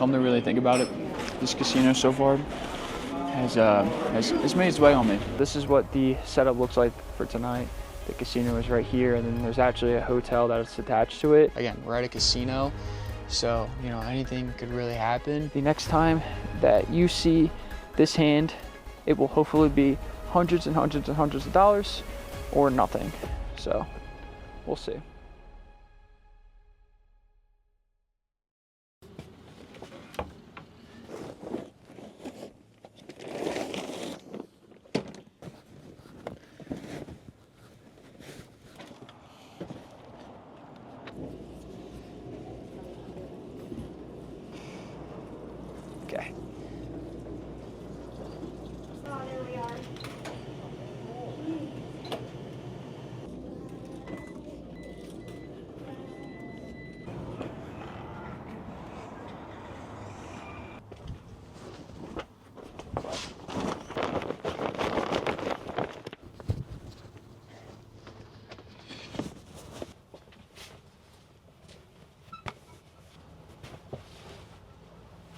Come to really think about it, this casino so far has made its way on me. This is what the setup looks like for tonight. The casino is right here, and then there's actually a hotel that's attached to it. Again, we're at a casino, so anything could really happen. The next time that you see this hand, it will hopefully be hundreds and hundreds and hundreds of dollars or nothing. So we'll see. Okay. Oh, there we are.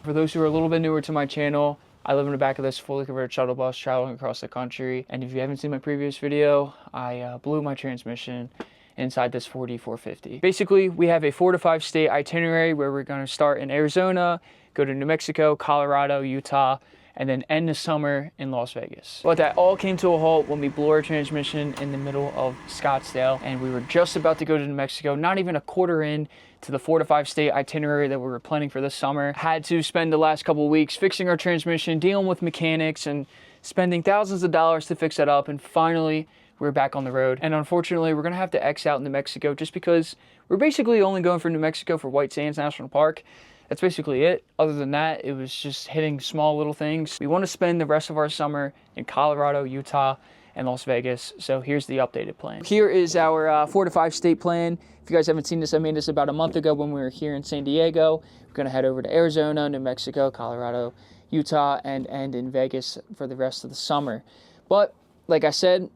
For those who are a little bit newer to my channel, I live in the back of this fully converted shuttle bus traveling across the country. And if you haven't seen my previous video, I blew my transmission inside this 450. Basically, we have a 4 to 5 state itinerary where we're going to start in Arizona, go to New Mexico, Colorado, Utah, and then end the summer in Las Vegas. But that all came to a halt when we blew our transmission in the middle of Scottsdale, and we were just about to go to New Mexico, not even a quarter in to the 4 to 5 state itinerary that we were planning for this summer. Had to spend the last couple of weeks fixing our transmission, dealing with mechanics, and spending thousands of dollars to fix that up, and finally we're back on the road. And unfortunately, we're gonna have to X out New Mexico just because we're basically only going for New Mexico for White Sands National Park. That's basically it. Other than that, it was just hitting small little things. We want to spend the rest of our summer in Colorado, Utah, and Las Vegas. So here's the updated plan. Here is our 4 to 5 state plan. If you guys haven't seen this, I made this about a month ago when we were here in San Diego. We're gonna head over to Arizona, New Mexico, Colorado, Utah, and end in Vegas for the rest of the summer. But like I said,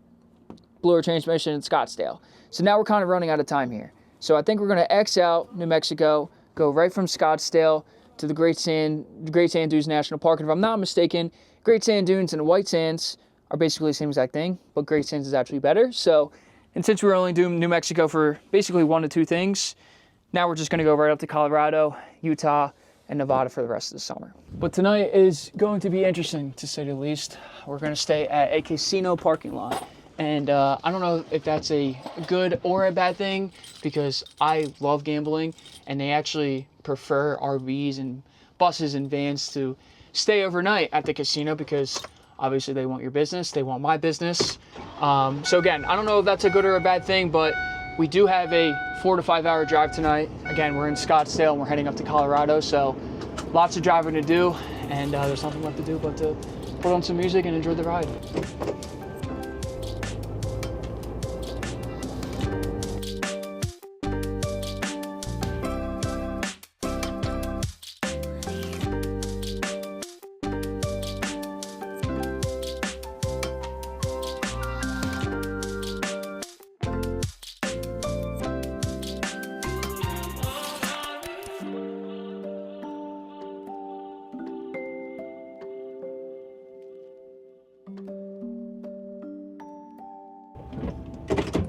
blew our transmission in Scottsdale. So now we're kind of running out of time here. So I think we're gonna X out New Mexico, go right from Scottsdale to the Great Sand Dunes National Park. And if I'm not mistaken, Great Sand Dunes and the White Sands are basically the same exact thing, but Great Sands is actually better. So, and since we're only doing New Mexico for basically 1 to 2 things, now we're just gonna go right up to Colorado, Utah, and Nevada for the rest of the summer. But tonight is going to be interesting, to say the least. We're gonna stay at a casino parking lot. And I don't know if that's a good or a bad thing, because I love gambling, and they actually prefer RVs and buses and vans to stay overnight at the casino because obviously they want your business, they want my business. So again, I don't know if that's a good or a bad thing, but we do have a 4 to 5 hour drive tonight. Again, we're in Scottsdale and we're heading up to Colorado, so lots of driving to do, and there's nothing left to do but to put on some music and enjoy the ride.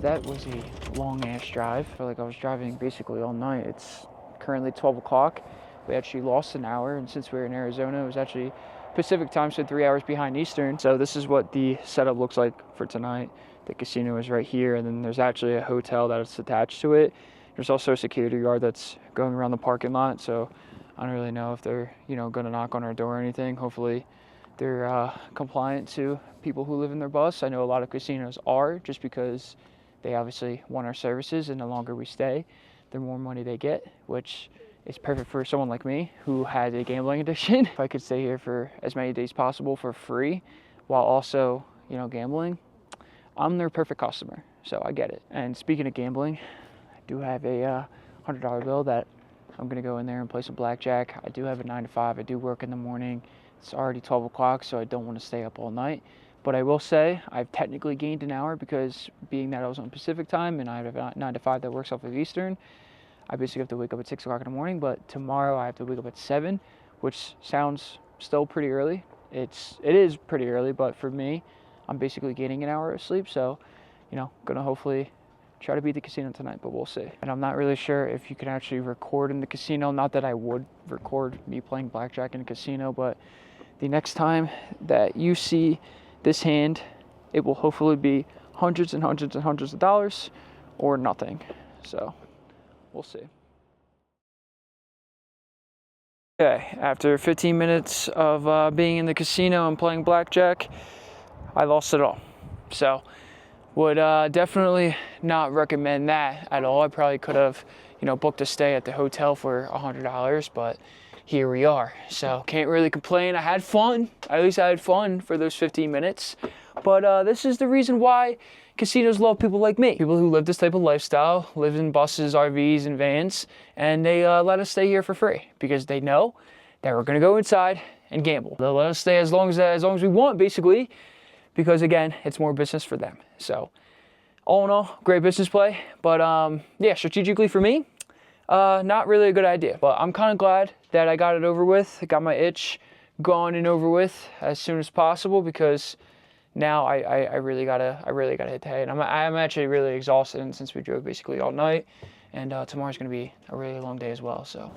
That was a long ass drive. I feel like I was driving basically all night. It's currently 12 o'clock. We actually lost an hour, and since we were in Arizona, it was actually Pacific time, so 3 hours behind Eastern. So this is what the setup looks like for tonight. The casino is right here, and then there's actually a hotel that's attached to it. There's also a security guard that's going around the parking lot, so I don't really know if they're, gonna knock on our door or anything. Hopefully they're compliant to people who live in their bus. I know a lot of casinos are, just because they obviously want our services, and the longer we stay, the more money they get, which is perfect for someone like me who has a gambling addiction. If I could stay here for as many days possible for free while also, gambling, I'm their perfect customer, so I get it. And speaking of gambling, I do have a $100 bill that I'm gonna go in there and play some blackjack. I do have a 9 to 5, I do work in the morning. It's already 12 o'clock, so I don't want to stay up all night. But I will say I've technically gained an hour, because being that I was on Pacific time and I have a 9 to 5 that works off of Eastern, I basically have to wake up at 6 o'clock in the morning. But tomorrow I have to wake up at 7, which sounds still pretty early. It is pretty early, but for me, I'm basically gaining an hour of sleep, so gonna hopefully try to beat the casino tonight, but we'll see. And I'm not really sure if you can actually record in the casino. Not that I would record me playing blackjack in a casino, but the next time that you see this hand, it will hopefully be hundreds and hundreds and hundreds of dollars or nothing. So we'll see. Okay, after 15 minutes of being in the casino and playing blackjack, I lost it all. So would definitely not recommend that at all. I probably could have, booked a stay at the hotel for $100, but here we are. So can't really complain. I had fun. At least I had fun for those 15 minutes. But this is the reason why casinos love people like me. People who live this type of lifestyle, live in buses, RVs, and vans, and they let us stay here for free because they know that we're gonna go inside and gamble. They'll let us stay as long as we want, basically, because again, it's more business for them. So all in all, great business play. But yeah, strategically for me, not really a good idea. But I'm kind of glad that I got it over with. I got my itch gone and over with as soon as possible, because now I really gotta hit the hay. And I'm actually really exhausted, and since we drove basically all night, and tomorrow's gonna be a really long day as well. So.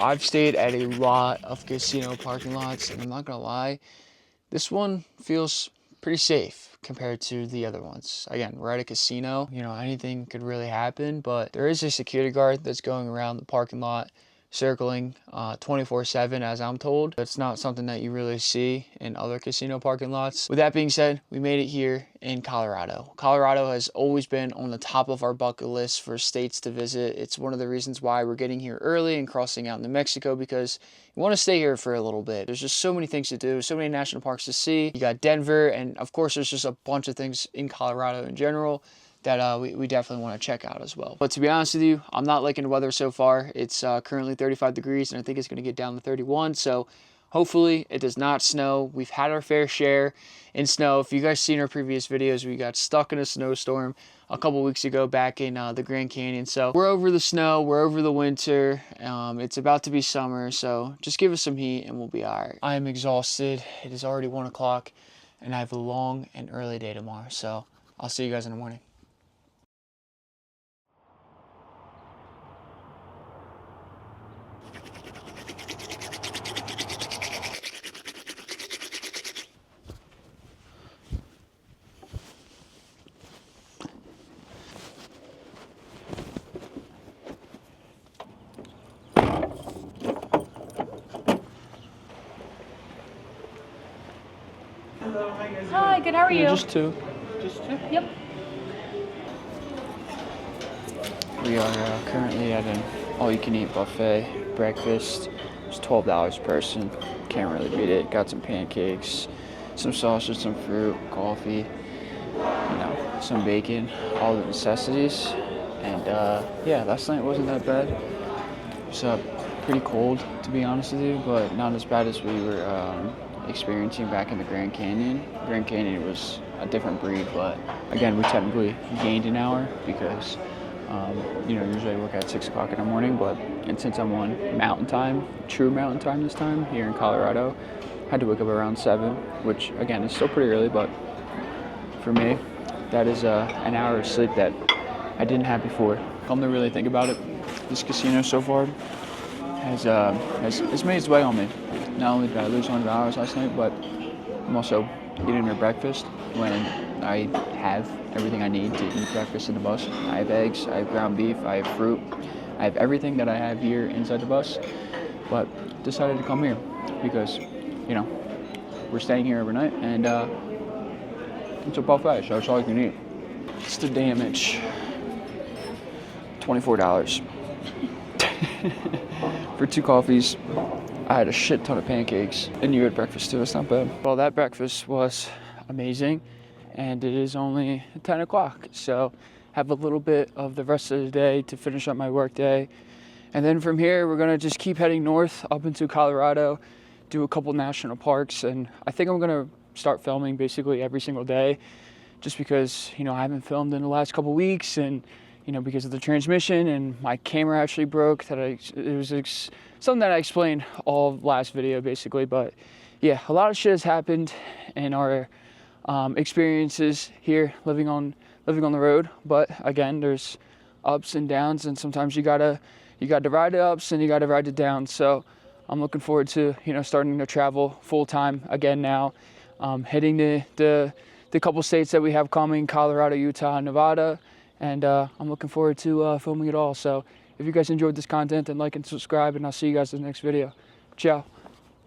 I've stayed at a lot of casino parking lots, and I'm not gonna lie, this one feels pretty safe compared to the other ones. Again, we're at a casino, anything could really happen, but there is a security guard that's going around the parking lot, circling 24/7, as I'm told. That's not something that you really see in other casino parking lots. With that being said, we made it here in Colorado. Colorado has always been on the top of our bucket list for states to visit. It's one of the reasons why we're getting here early and crossing out New Mexico, because you want to stay here for a little bit. There's just so many things to do, so many national parks to see. You got Denver, and of course there's just a bunch of things in Colorado in general that we definitely want to check out as well. But to be honest with you, I'm not liking the weather so far. It's currently 35 degrees, and I think it's going to get down to 31. So hopefully it does not snow. We've had our fair share in snow. If you guys seen our previous videos, we got stuck in a snowstorm a couple weeks ago back in the Grand Canyon. So we're over the snow, we're over the winter. It's about to be summer, so just give us some heat and we'll be all right. I am exhausted. It is already 1 o'clock, and I have a long and early day tomorrow. So I'll see you guys in the morning. Hi, good. How are you? Just two. Just two? Yep. We are currently at an all-you-can-eat buffet. Breakfast was $12 a person. Can't really beat it. Got some pancakes, some sausage, some fruit, coffee, some bacon, all the necessities. And yeah, last night wasn't that bad. It was pretty cold, to be honest with you, but not as bad as we were experiencing back in the Grand Canyon. Grand Canyon was a different breed, but again, we technically gained an hour because usually I work at 6 o'clock in the morning, and since I'm on mountain time, true mountain time this time here in Colorado, I had to wake up around 7, which again is still pretty early, but for me, that is an hour of sleep that I didn't have before. Come to really think about it, this casino so far has made its way on me. Not only did I lose $100 last night, but I'm also eating their breakfast when I have everything I need to eat breakfast in the bus. I have eggs, I have ground beef, I have fruit, I have everything that I have here inside the bus, but decided to come here because, we're staying here overnight, and it's a buffet, so it's all you can eat. It's the damage. $24. For 2 coffees. I had a shit ton of pancakes, and you had breakfast too. It's not bad. Well, that breakfast was amazing, and it is only 10 o'clock, so have a little bit of the rest of the day to finish up my work day. And then from here, we're gonna just keep heading north up into Colorado, do a couple national parks, and I think I'm gonna start filming basically every single day, just because, you know, I haven't filmed in the last couple weeks, and, you know, because of the transmission, and my camera actually broke, something that I explained all last video basically. But yeah, a lot of shit has happened in our experiences here living on the road. But again, there's ups and downs, and sometimes you gotta ride the ups and you gotta ride the downs. So I'm looking forward to, you know, starting to travel full time again now, hitting the couple states that we have coming: Colorado, Utah, and Nevada. And I'm looking forward to filming it all. So if you guys enjoyed this content, then like and subscribe, and I'll see you guys in the next video. Ciao.